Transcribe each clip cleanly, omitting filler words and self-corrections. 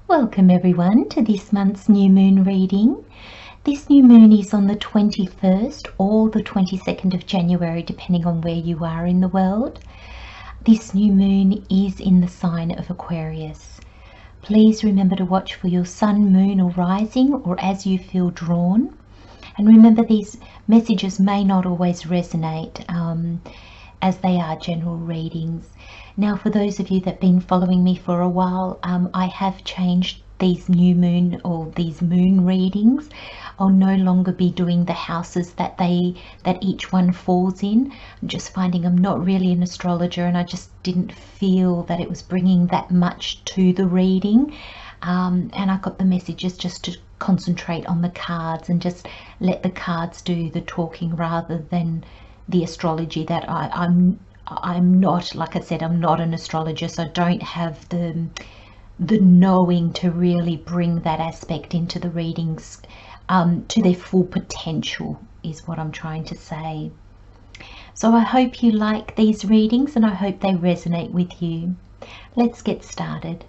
Welcome everyone to this month's new moon reading. This new moon is on the 21st or the 22nd of January, depending on where you are in the world. This new moon is in the sign of Aquarius. Please remember to watch for your sun, moon or rising, or as you feel drawn. And remember, these messages may not always resonate as they are general readings. Now, for those of you that have been following me for a while, I have changed these new moon or these moon readings. I'll no longer be doing the houses that each one falls in. I'm just finding I'm not really an astrologer, and I just didn't feel that it was bringing that much to the reading. And I got the messages just to concentrate on the cards and just let the cards do the talking rather than the astrology that I'm not, like I said, I'm not an astrologer, so I don't have the knowing to really bring that aspect into the readings to their full potential, is what I'm trying to say. So I hope you like these readings and I hope they resonate with you. Let's get started.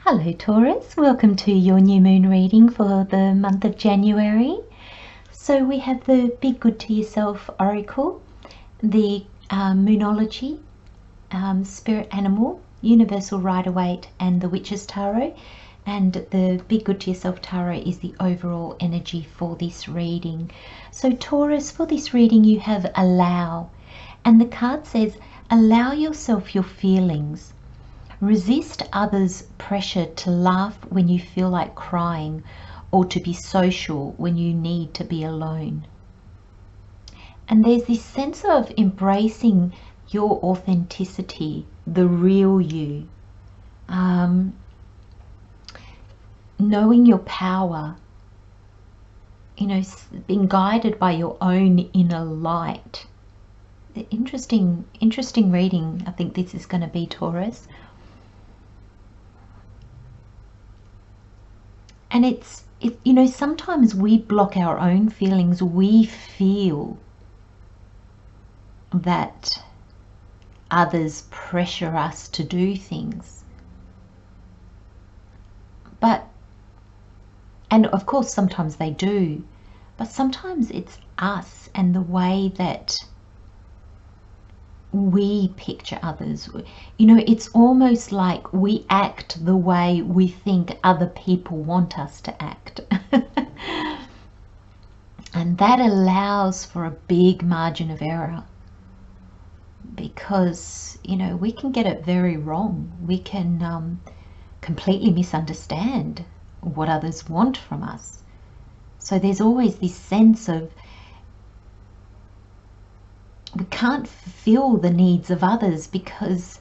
Hello Taurus, welcome to your new moon reading for the month of January. So we have the Be Good to Yourself Oracle, the Moonology, Spirit Animal, Universal Rider-Waite and the Witch's Tarot. And the Be Good to Yourself Tarot is the overall energy for this reading. So Taurus, for this reading you have Allow. And the card says, allow yourself your feelings. Resist others' pressure to laugh when you feel like crying or to be social when you need to be alone. And there's this sense of embracing your authenticity, the real you, knowing your power, being guided by your own inner light. Interesting reading I think this is going to be, Taurus. And it's sometimes we block our own feelings. We feel that others pressure us to do things. And of course sometimes they do, but sometimes it's us and the way that we picture others. It's almost like we act the way we think other people want us to act. And that allows for a big margin of error, because we can get it very wrong. We can completely misunderstand what others want from us. So there's always this sense of we can't fulfill the needs of others because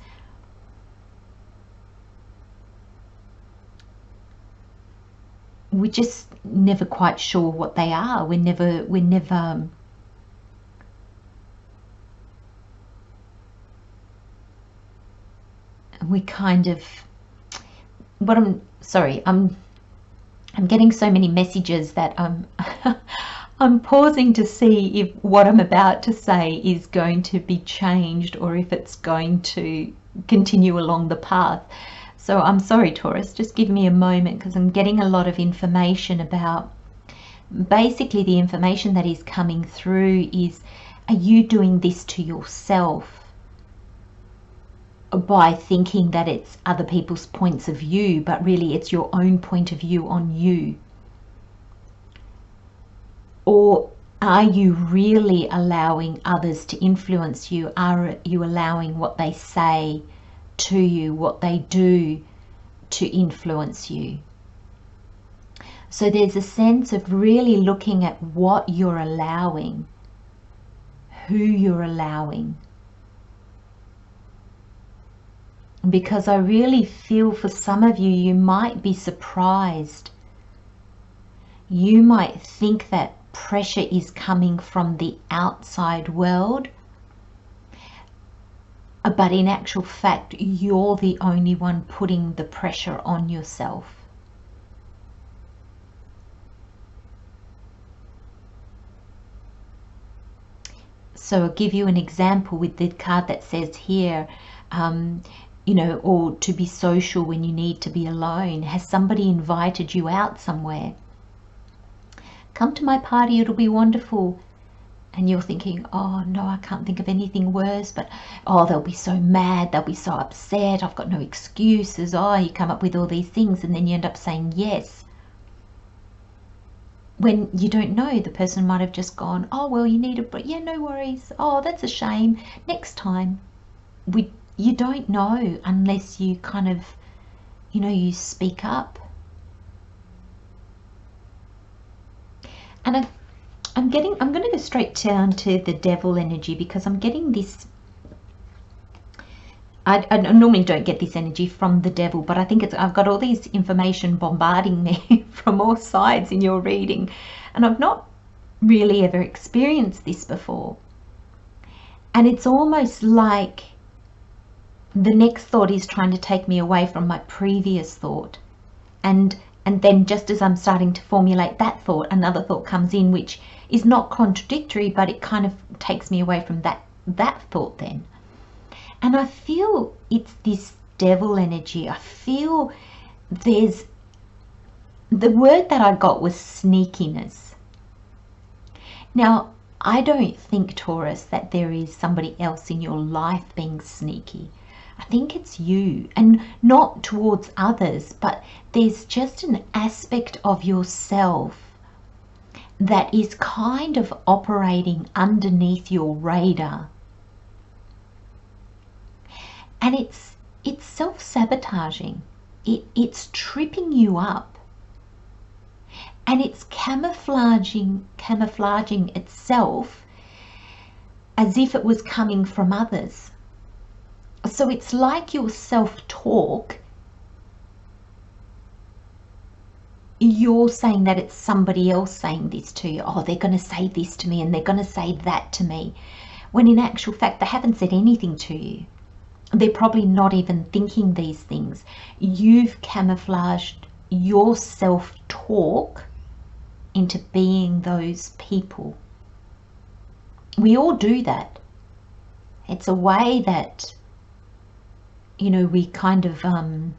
we're just never quite sure what they are. We kind of, I'm getting so many messages that I'm pausing to see if what I'm about to say is going to be changed or if it's going to continue along the path. So I'm sorry, Taurus, just give me a moment, because I'm getting a lot of information about, basically the information that is coming through is, are you doing this to yourself by thinking that it's other people's points of view, but really it's your own point of view on you? Or are you really allowing others to influence you? Are you allowing what they say to you, what they do, to influence you? So there's a sense of really looking at what you're allowing who you're allowing. Because I really feel for some of you, you might be surprised. You might think that pressure is coming from the outside world, but in actual fact, you're the only one putting the pressure on yourself. So I'll give you an example with the card that says here, you know, or to be social when you need to be alone. Has somebody invited you out somewhere? Come to my party, it'll be wonderful. And you're thinking, oh no, I can't think of anything worse, but oh, they'll be so mad, they'll be so upset, I've got no excuses. Oh, you come up with all these things and then you end up saying yes. When you don't know, the person might have just gone, oh, well, you need a break. Yeah, no worries. Oh, that's a shame. Next time. You don't know unless you kind of, you know, you speak up. And I'm going to go straight down to the devil energy, because I'm getting this. I normally don't get this energy from the devil, but I think I've got all these information bombarding me from all sides in your reading, and I've not really ever experienced this before. And it's almost like the next thought is trying to take me away from my previous thought, and then just as I'm starting to formulate that thought, another thought comes in which is not contradictory, but it kind of takes me away from that thought then. And I feel it's this devil energy. I feel there's, the word that I got was sneakiness. Now, I don't think, Taurus, that there is somebody else in your life being sneaky. I think it's you, and not towards others, but there's just an aspect of yourself that is kind of operating underneath your radar. And it's self-sabotaging. It's tripping you up. And it's camouflaging itself as if it was coming from others. So it's like your self-talk, you're saying that it's somebody else saying this to you. Oh, they're going to say this to me and they're going to say that to me. When in actual fact, they haven't said anything to you. They're probably not even thinking these things. You've camouflaged your self-talk into being those people. We all do that. It's a way that, you know, we kind of, you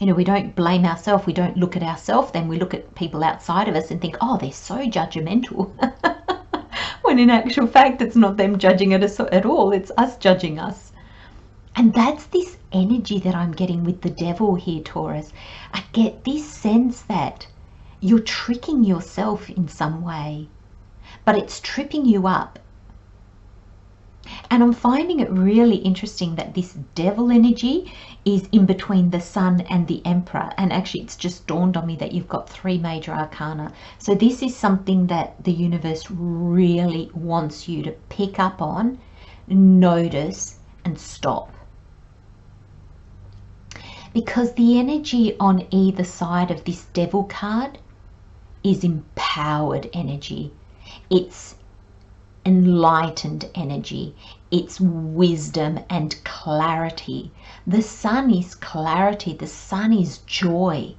know, we don't blame ourselves. We don't look at ourselves. Then we look at people outside of us and think, oh, they're so judgmental. When in actual fact, it's not them judging us at all. It's us judging us. And that's this energy that I'm getting with the devil here, Taurus. I get this sense that you're tricking yourself in some way, but it's tripping you up. And I'm finding it really interesting that this devil energy is in between the Sun and the Emperor. And actually, it's just dawned on me that you've got 3 major arcana. So this is something that the universe really wants you to pick up on, notice, and stop. Because the energy on either side of this devil card is empowered energy. It's enlightened energy. It's wisdom and clarity. The Sun is clarity. The Sun is joy.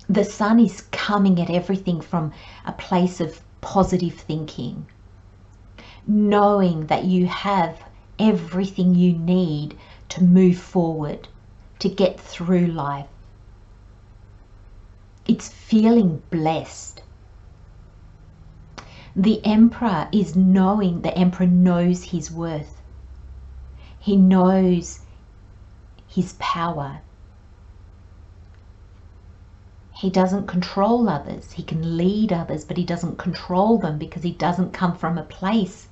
The Sun is coming at everything from a place of positive thinking, knowing that you have everything you need to move forward, to get through life. It's feeling blessed. The Emperor is knowing, the Emperor knows his worth. He knows his power. He doesn't control others. He can lead others, but he doesn't control them because he doesn't come from a place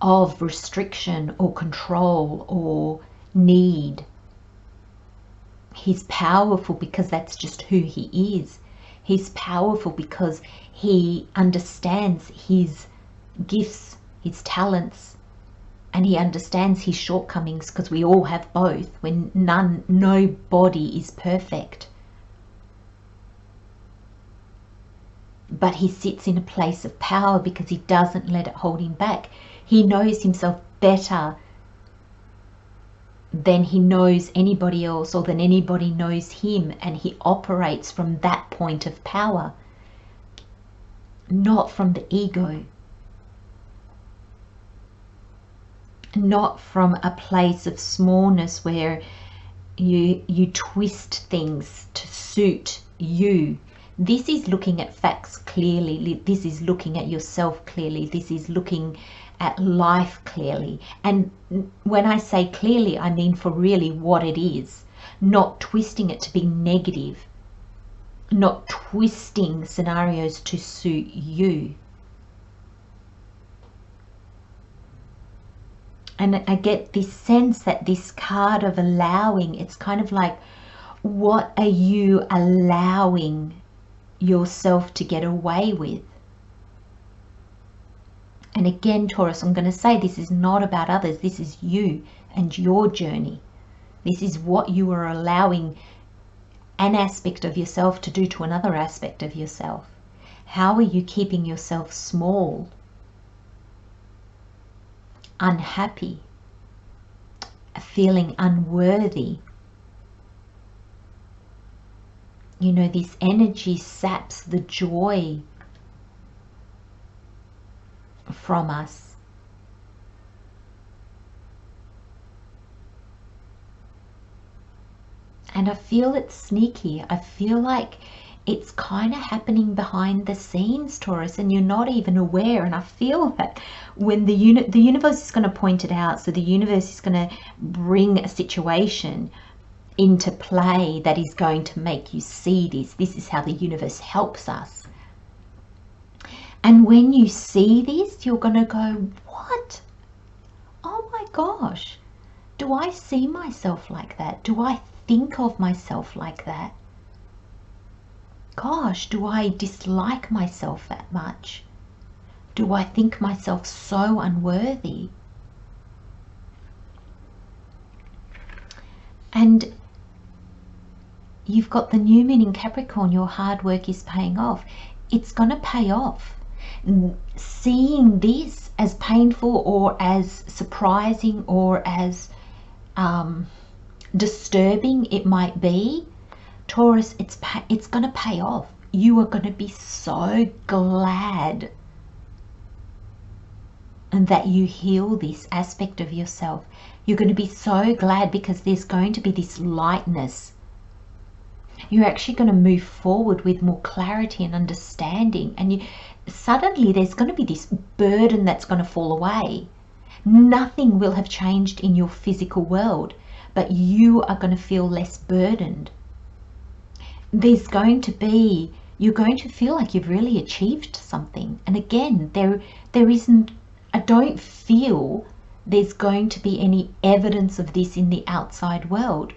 of restriction or control or need. He's powerful because that's just who he is. He's powerful because he understands his gifts, his talents, and he understands his shortcomings, because we all have both. When nobody is perfect. But he sits in a place of power because he doesn't let it hold him back. He knows himself better than he knows anybody else, or than anybody knows him, and he operates from that point of power, not from the ego, not from a place of smallness where you twist things to suit you. This is looking at facts clearly. This is looking at yourself clearly. This is looking at life clearly. And when I say clearly, I mean for really what it is, not twisting it to be negative, not twisting scenarios to suit you. And I get this sense that this card of allowing, it's kind of like, what are you allowing yourself to get away with? And again, Taurus, I'm going to say this is not about others. This is you and your journey. This is what you are allowing an aspect of yourself to do to another aspect of yourself. How are you keeping yourself small, unhappy, feeling unworthy? You know, this energy saps the joy from us. And I feel it's sneaky. I feel like it's kind of happening behind the scenes, Taurus, and you're not even aware. And I feel that when the universe is going to point it out, so the universe is going to bring a situation into play that is going to make you see this. This is how the universe helps us. And when you see this, you're going to go, what? Oh my gosh, do I see myself like that? Do I think of myself like that? Gosh, do I dislike myself that much? Do I think myself so unworthy? And you've got the new moon in Capricorn. Your hard work is paying off. It's going to pay off. Seeing this as painful or as surprising or as disturbing it might be, Taurus, it's going to pay off. You are going to be so glad and that you heal this aspect of yourself. You're going to be so glad because there's going to be this lightness. You're actually going to move forward with more clarity and understanding, and suddenly there's going to be this burden that's going to fall away. Nothing will have changed in your physical world, but you are going to feel less burdened. There's going to be, you're going to feel like you've really achieved something. And again, there isn't, I don't feel there's going to be any evidence of this in the outside world.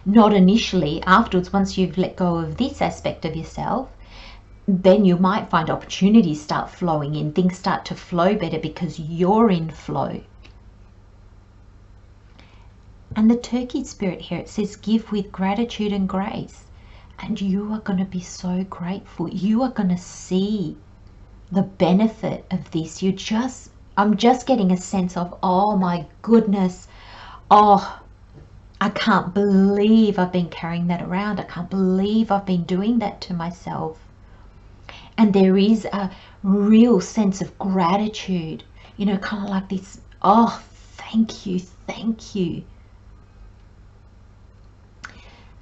Not initially. Afterwards, once you've let go of this aspect of yourself, then you might find opportunities start flowing in. Things start to flow better because you're in flow. And the turkey spirit here, it says give with gratitude and grace. And you are going to be so grateful. You are going to see the benefit of this. I'm just getting a sense of, oh my goodness, oh, I can't believe I've been carrying that around. I can't believe I've been doing that to myself. And there is a real sense of gratitude, you know, kind of like this, oh, thank you, thank you.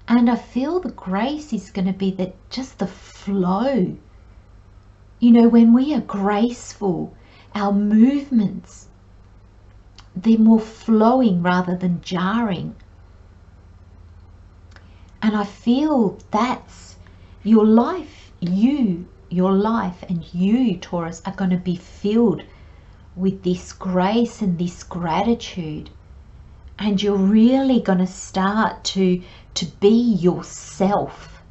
And I feel the grace is going to be that just the flow. You know, when we are graceful, our movements, they're more flowing rather than jarring. And I feel that's your life, your life and you, Taurus, are going to be filled with this grace and this gratitude. And you're really going to start to be yourself.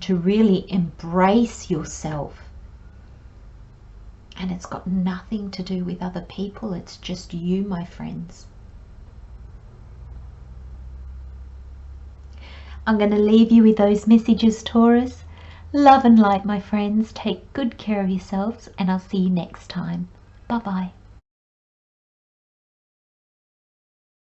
to really embrace yourself. And it's got nothing to do with other people. It's just you, my friends. I'm going to leave you with those messages, Taurus. Love and light, my friends. Take good care of yourselves, and I'll see you next time. Bye-bye.